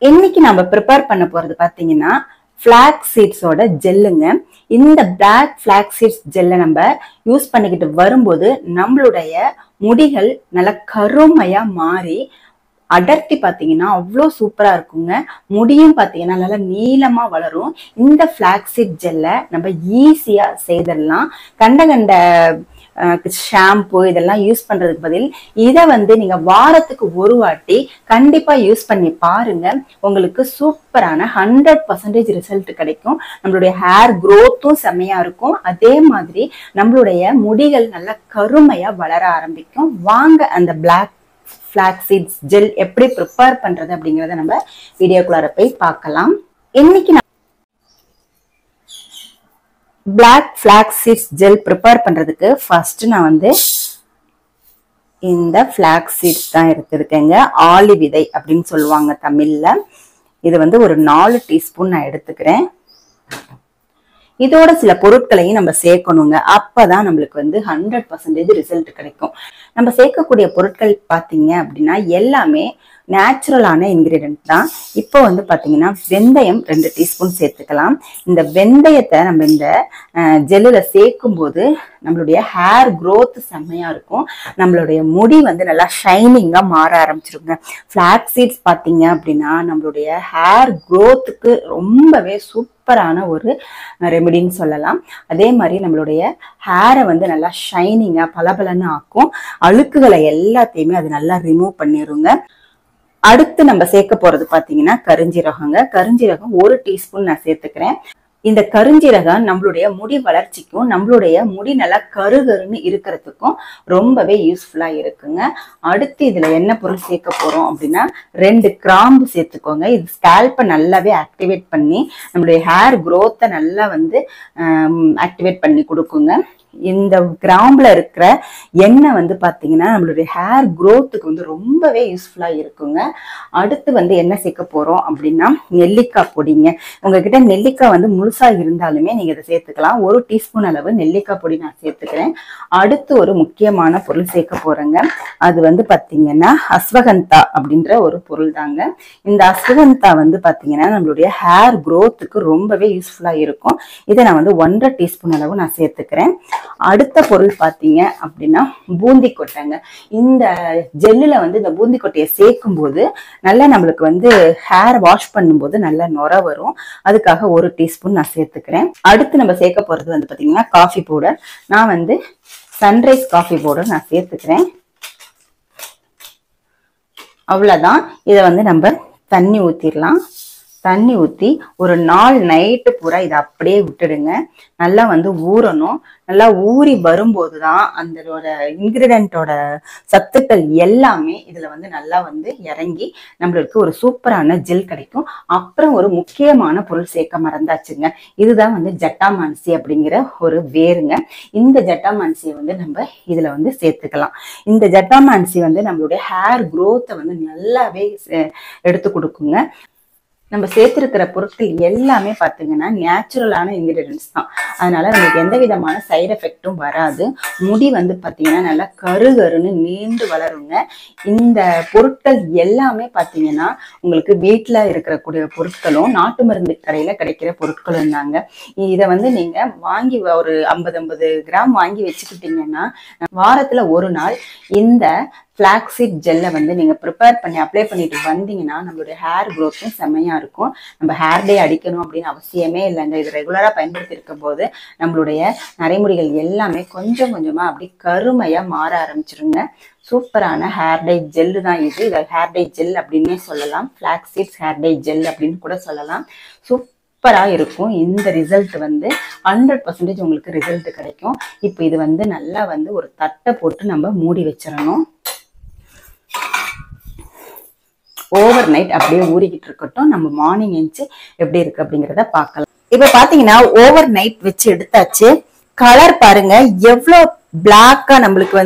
இன்னைக்கு நம்ம ப்ரிப்பேர் பண்ண போறது பாத்தீங்கன்னா ஃபிளாக்ஸ் சீட்ஸோட ஜெல்லுங்க. இந்த பிளாக் ஃபிளாக்ஸ் சீட்ஸ் ஜெல்லை நம்ம யூஸ் பண்ணிக்கிட்டு வரும்போது நம்மளுடைய முடிகள் நல்லா கருமையா மாறி அடர்த்தி பாத்தீங்கன்னா அவ்வளோ சூப்பரா இருக்குங்க. முடியும் பாத்தீங்கன்னா நல்லா நீளமா வளரும். இந்த ஃபிளாக்ஸ் சீட் ஜெல்லை நம்ம ஈஸியா செய்திடலாம். கண்ட ஷாம்பு இதெல்லாம் யூஸ் பண்றதுக்கு பதில் இதை நீங்க வாரத்துக்கு ஒரு வாட்டி கண்டிப்பா யூஸ் பண்ணி பாருங்க. உங்களுக்கு சூப்பரான 100% ரிசல்ட் கிடைக்கும். நம்மளுடைய ஹேர் growthம் செம்மையா இருக்கும். அதே மாதிரி நம்மளுடைய முடிகள் நல்லா கருமையா வளர ஆரம்பிக்கும். வாங்க அந்த பிளாக் ஃபிளாக்ஸ் சீட்ஸ் ஜெல் எப்படி ப்ரிப்பேர் பண்றது அப்படிங்கறத நம்ம வீடியோக்குள்ளார போய் பார்க்கலாம். இன்னைக்கு black flax seeds gel prepare பண்றதுக்கு ஃபர்ஸ்ட் நான் இந்த ஃபிளாக்ஸ் சீட்ஸ் தான் எடுத்திருக்கேங்க. ஆளி விதை அப்படின்னு சொல்லுவாங்க தமிழ்ல. இது ஒரு 4 டீஸ்பூன் நான் எடுத்துக்கிறேன். இதோட சில பொருட்களையும் நம்ம சேர்க்கணுங்க. அப்பதான் நம்மளுக்கு 100% ரிசல்ட் கிடைக்கும். நம்ம சேர்க்கக்கூடிய பொருட்கள் பாத்தீங்க அப்படின்னா எல்லாமே நேச்சுரலான இன்கிரீடியன்ட் தான். இப்போ பாத்தீங்கன்னா வெந்தயம் 2 டீஸ்பூன் சேர்த்துக்கலாம். இந்த வெந்தயத்தை நம்ம இந்த ஜெல்லுல சேர்க்கும் போது நம்மளுடைய ஹேர் growth செம்மையா இருக்கும். நம்மளுடைய முடி நல்லா ஷைனிங்கா மாற ஆரம்பிச்சிருங்க. ஃபிளாக்ஸ் சீட்ஸ் பாத்தீங்க அப்படின்னா நம்மளுடைய ஹேர் growthக்கு ரொம்பவே சூப்பரான ஒரு ரெமெடின்னு சொல்லலாம். அதே மாதிரி நம்மளுடைய ஹேரை நல்லா ஷைனிங்கா பளபளன்னு ஆக்கும். அழுக்குகளை எல்லாத்தையுமே அது நல்லா ரிமூவ் பண்ணிருங்க. அடுத்து நம்ம சேர்க்க போறது பாத்தீங்கன்னா கருஞ்சீரகங்க. கருஞ்சீரகம் 1 டீஸ்பூன் நான் சேர்த்துக்கிறேன். இந்த கருஞ்சீரகம் நம்மளுடைய முடி வளர்ச்சிக்கும் நம்மளுடைய முடி நல்லா கருகருன்னு இருக்கிறதுக்கும் ரொம்பவே யூஸ்ஃபுல்லா இருக்குங்க. அடுத்து இதுல என்ன பொருள் சேர்க்க போறோம் அப்படின்னா 2 கிராம்பு சேர்த்துக்கோங்க. இது ஸ்கேல்பை நல்லாவே ஆக்டிவேட் பண்ணி நம்மளுடைய ஹேர் growth நல்லா ஆக்டிவேட் பண்ணி கொடுக்குங்க. இந்த கிராம்புல இருக்கிற எண்ணெய் பாத்தீங்கன்னா நம்மளுடைய ஹேர் growthக்கு ரொம்பவே யூஸ்ஃபுல்லா இருக்குங்க. அடுத்து என்ன சேர்க்க போறோம் அப்படின்னா நெல்லிக்காய் பொடிங்க. உங்ககிட்ட நெல்லிக்காய் முழுசா இருந்தாலுமே நீங்க இதை சேர்த்துக்கலாம். 1 டீஸ்பூன் அளவு நெல்லிக்காய் பொடி நான் சேர்த்துக்கிறேன். அடுத்து ஒரு முக்கியமான பொருள் சேர்க்க போறேங்க. அது பாத்தீங்கன்னா அஸ்வகந்தா அப்படின்ற ஒரு பொருள் தாங்க. இந்த அஸ்வகந்தா பாத்தீங்கன்னா நம்மளுடைய ஹேர் growthக்கு ரொம்பவே யூஸ்ஃபுல்லா இருக்கும். இதை நான் 1.5 டீஸ்பூன் அளவு நான் சேர்த்துக்கிறேன். அடுத்த பொருள் பாத்தீங்க அப்படின்னா பூந்தி கொட்டைங்க. இந்த ஜெல்லுல இந்த பூந்தி கொட்டையை சேர்க்கும் போது நல்லா நம்மளுக்கு ஹேர் வாஷ் பண்ணும்போது நல்லா நுர வரும். அதுக்காக 1 டீஸ்பூன் நான் சேர்த்துக்கிறேன். அடுத்து நம்ம சேர்க்க போறது பாத்தீங்கன்னா காஃபி பவுடர். நான் சன்ரைஸ் காஃபி பவுடர் நான் சேர்த்துக்கிறேன். அவ்வளவுதான். இதை நம்ம தண்ணி ஊத்திடலாம். தண்ணி ஊத்தி ஒரு 4 நைட்டு பூரா இதை அப்படியே விட்டுடுங்க. நல்லா ஊறணும். நல்லா ஊறி வரும்போதுதான் அதோட இன்கிரீடியன்ட்டோட சத்துக்கள் எல்லாமே இதுல நல்லா இறங்கி நம்மளுக்கு ஒரு சூப்பரான ஜெல் கிடைக்கும். அப்புறம் ஒரு முக்கியமான பொருள் சேர்க்க மறந்தாச்சுங்க. இதுதான் ஜட்டாமான்சி அப்படிங்கிற ஒரு வேருங்க. இந்த ஜட்டாமான்சியை நம்ம இதுல சேர்த்துக்கலாம். இந்த ஜட்டாமான்சி நம்மளுடைய ஹேர் growth நல்லாவே எடுத்து கொடுக்குங்க. நம்ம சேர்த்திருக்கிற பொருட்கள் எல்லாமே பாத்தீங்கன்னா நேச்சுரலான இன்கிரீடியன்ஸ் தான். அதனால நமக்கு எந்த விதமான சைடு எஃபெக்டும் வராது. முடி பாத்தீங்கன்னா நல்லா கருகருன்னு நீண்டு வளருங்க. இந்த பொருட்கள் எல்லாமே பாத்தீங்கன்னா உங்களுக்கு வீட்டுல இருக்கக்கூடிய பொருட்களும் நாட்டு மருந்து கடையில கிடைக்கிற பொருட்களும் தாங்க. இதை நீங்க வாங்கி ஒரு 50 கிராம் வாங்கி வச்சுக்கிட்டீங்கன்னா வாரத்துல ஒரு நாள் இந்த ஃபிளாக்ஸ் சீட் ஜெல்லை நீங்க ப்ரிப்பேர் பண்ணி அப்ளை பண்ணிட்டு வந்தீங்கன்னா நம்மளுடைய ஹேர் growthம் செம்மையா இருக்கும். நம்ம ஹேர் டே அடிக்கணும் அப்படின்னு அவசியமே இல்லைங்க. இது ரெகுலரா பயன்படுத்தி இருக்கும் போது நம்மளுடைய நரைமுடிகள் எல்லாமே கொஞ்சம் கொஞ்சமா அப்படி கருமையா மாற ஆரம்பிச்சிருங்க. சூப்பரான ஹேர் டை ஜெல்லு தான் இது. இதை ஹேர் டை ஜெல் அப்படின்னே சொல்லலாம். Flax seeds hair dye gel அப்படின்னு கூட சொல்லலாம். சூப்பரா இருக்கும். இந்த ரிசல்ட் 100% உங்களுக்கு ரிசல்ட் கிடைக்கும். இப்போ இது நல்லா ஒரு தட்டை போட்டு நம்ம மூடி வச்சிடணும். ஓவர் நைட் அப்படியே ஊறிக்கிட்டு இருக்கட்டும். நம்ம மார்னிங் எழுந்து எப்படி இருக்கு அப்படிங்கிறத பார்க்கலாம். இப்ப பாத்தீங்கன்னா ஓவர் நைட் வச்சு எடுத்தாச்சு. கலர் பாருங்க எவ்வளவு பிளாக்கா நம்மளுக்கு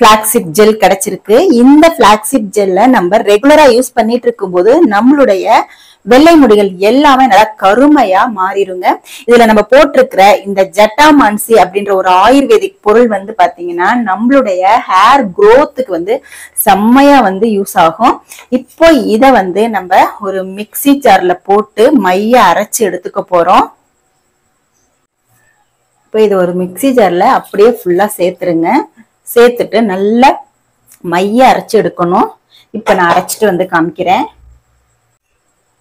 பிளாக்ஸிட் ஜெல் கிடைச்சிருக்கு. இந்த பிளாக்ஸிட் ஜெல்ல நம்ம ரெகுலரா யூஸ் பண்ணிட்டு இருக்கும்போது நம்மளுடைய வெள்ளை முடிகள் எல்லாமே நல்லா கருமையா மாறிடுங்க. இதுல நம்ம போட்டிருக்கிற இந்த ஜட்டாமான்சி அப்படின்ற ஒரு ஆயுர்வேதிக் பொருள் வந்து பாத்தீங்கன்னா நம்மளுடைய ஹேர் growthக்கு வந்து செம்மையா வந்து யூஸ் ஆகும். இப்போ இத வந்து நம்ம ஒரு மிக்ஸி ஜார்ல போட்டு மைய அரைச்சு எடுத்துக்க போறோம். இப்போ இது ஒரு மிக்ஸி ஜார்ல அப்படியே ஃபுல்லா சேர்த்துருங்க. சேர்த்துட்டு நல்லா மைய அரைச்சு எடுக்கணும். இப்ப நான் அரைச்சிட்டு வந்து காமிக்கிறேன்.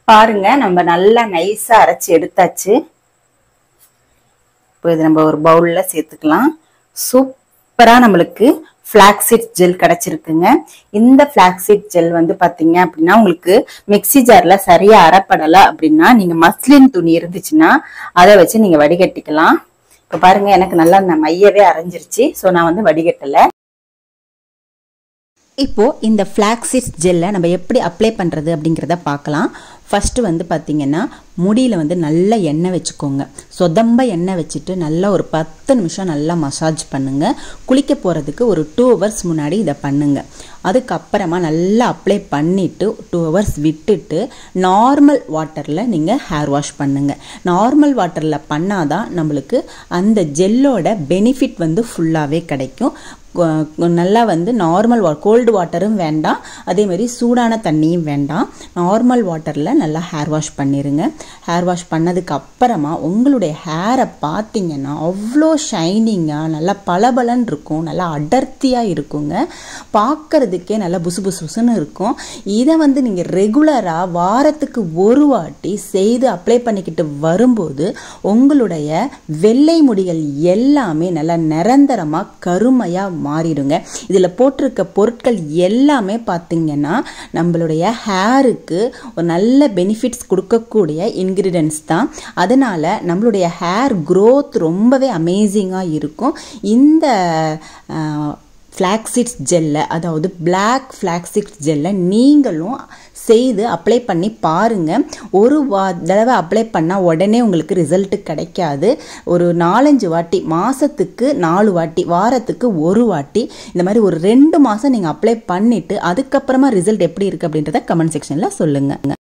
பாருங்க, நம்ம நல்லா நைஸா அரைச்சு எடுத்தாச்சு. இப்போ இது நம்ம ஒரு பவுல்ல சேர்த்துக்கலாம். சூப்பரா நம்மளுக்கு பிளாக்ஸிட் ஜெல் கிடைச்சிருக்குங்க. இந்த பிளாக்ஸிட் ஜெல் வந்து பாத்தீங்க அப்படின்னா உங்களுக்கு மிக்ஸி ஜார்ல சரியா அரைப்படலை அப்படின்னா நீங்க மஸ்லின் துணி இருந்துச்சுன்னா அதை வச்சு நீங்க வடிகட்டிக்கலாம். இப்ப பாருங்க, எனக்கு நல்லா மையவே அரைஞ்சிருச்சு. ஸோ நான் வந்து வடிகட்டலை. இப்போ இந்த ஃபிளாக்ஸீட் ஜெல்லை நம்ம எப்படி அப்ளை பண்ணுறது அப்படிங்கிறத பார்க்கலாம். ஃபஸ்ட்டு வந்து பார்த்திங்கன்னா முடியில் வந்து நல்ல எண்ணெய் வச்சுக்கோங்க. சொதம்ப எண்ணெய் வச்சுட்டு நல்லா ஒரு 10 நிமிஷம் நல்லா மசாஜ் பண்ணுங்கள். குளிக்க போகிறதுக்கு ஒரு 2 hours முன்னாடி இதை பண்ணுங்கள். அதுக்கப்புறமா நல்லா அப்ளை பண்ணிவிட்டு 2 hours விட்டுட்டு நார்மல் வாட்டரில் நீங்கள் ஹேர் வாஷ் பண்ணுங்கள். நார்மல் வாட்டரில் பண்ணாதான் நம்மளுக்கு அந்த ஜெல்லோட பெனிஃபிட் வந்து ஃபுல்லாகவே கிடைக்கும். நல்லா வந்து நார்மல் கோல்டு வாட்டரும் வேண்டாம், அதேமாதிரி சூடான தண்ணியும் வேண்டாம். நார்மல் வாட்டரில் நல்லா ஹேர் வாஷ் பண்ணிடுங்க. ஹேர் வாஷ் பண்ணதுக்கு அப்புறமா உங்களுடைய ஹேரை பார்த்தீங்கன்னா அவ்வளோ ஷைனிங்காக நல்லா பளபளன்னு இருக்கும், நல்லா அடர்த்தியாக இருக்குங்க. பார்க்கறதுக்கே நல்லா புசு புசு புசுன்னு இருக்கும். இதை வந்து நீங்கள் ரெகுலராக வாரத்துக்கு ஒரு வாட்டி செய்து அப்ளை பண்ணிக்கிட்டு வரும்போது உங்களுடைய வெள்ளை முடிகள் எல்லாமே நல்லா நிரந்தரமாக கருமையாக மாறிடுங்க. இதில் போட்டிருக்க பொருட்கள் எல்லாமே பார்த்தீங்கன்னா நம்மளுடைய ஹேருக்கு ஒரு நல்ல பெனிஃபிட்ஸ் கொடுக்கக்கூடிய இன்க்ரீடியன்ட்ஸ் தான். அதனால் நம்மளுடைய ஹேர் growth ரொம்பவே அமேசிங்காக இருக்கும். இந்த ஃப்ளாக்ஸீட்ஸ் ஜெல்லை, அதாவது பிளாக் ஃப்ளாக்ஸீட்ஸ் ஜெல்லை நீங்களும் செய்து அப்ளை பண்ணி பாருங்கள். ஒரு தடவை அப்ளை பண்ணால் உடனே உங்களுக்கு ரிசல்ட்டு கிடைக்காது. ஒரு 4-5 வாட்டி, மாதத்துக்கு 4 வாட்டி, வாரத்துக்கு 1 வாட்டி, இந்த மாதிரி ஒரு 2 மாதம் நீங்கள் அப்ளை பண்ணிவிட்டு அதுக்கப்புறமா ரிசல்ட் எப்படி இருக்குது அப்படின்றத கமெண்ட் செக்ஷனில் சொல்லுங்கள்.